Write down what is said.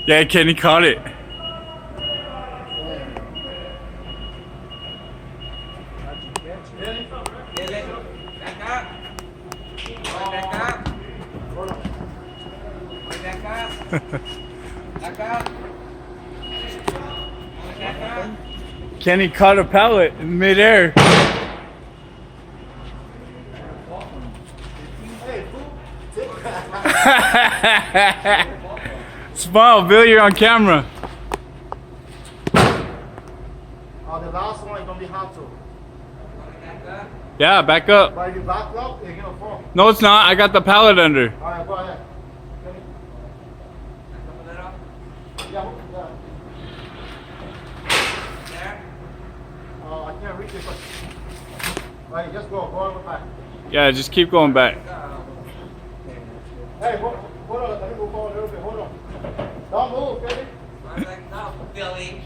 Yeah, Kenny caught it. Kenny caught a pellet in midair. Smile, Bill, you're on camera. The last one is gonna be hard to. Yeah, back up. But if you back up, you're gonna fall. No, it's not. I got the pallet under. Alright, go ahead. Yeah, hold it down. I can't reach it, but. Alright, just go on the back. Yeah, just keep going back. Hey, hold on, let me move forward a little bit. Hold on. Don't move, Billy. I was like, no, Billy.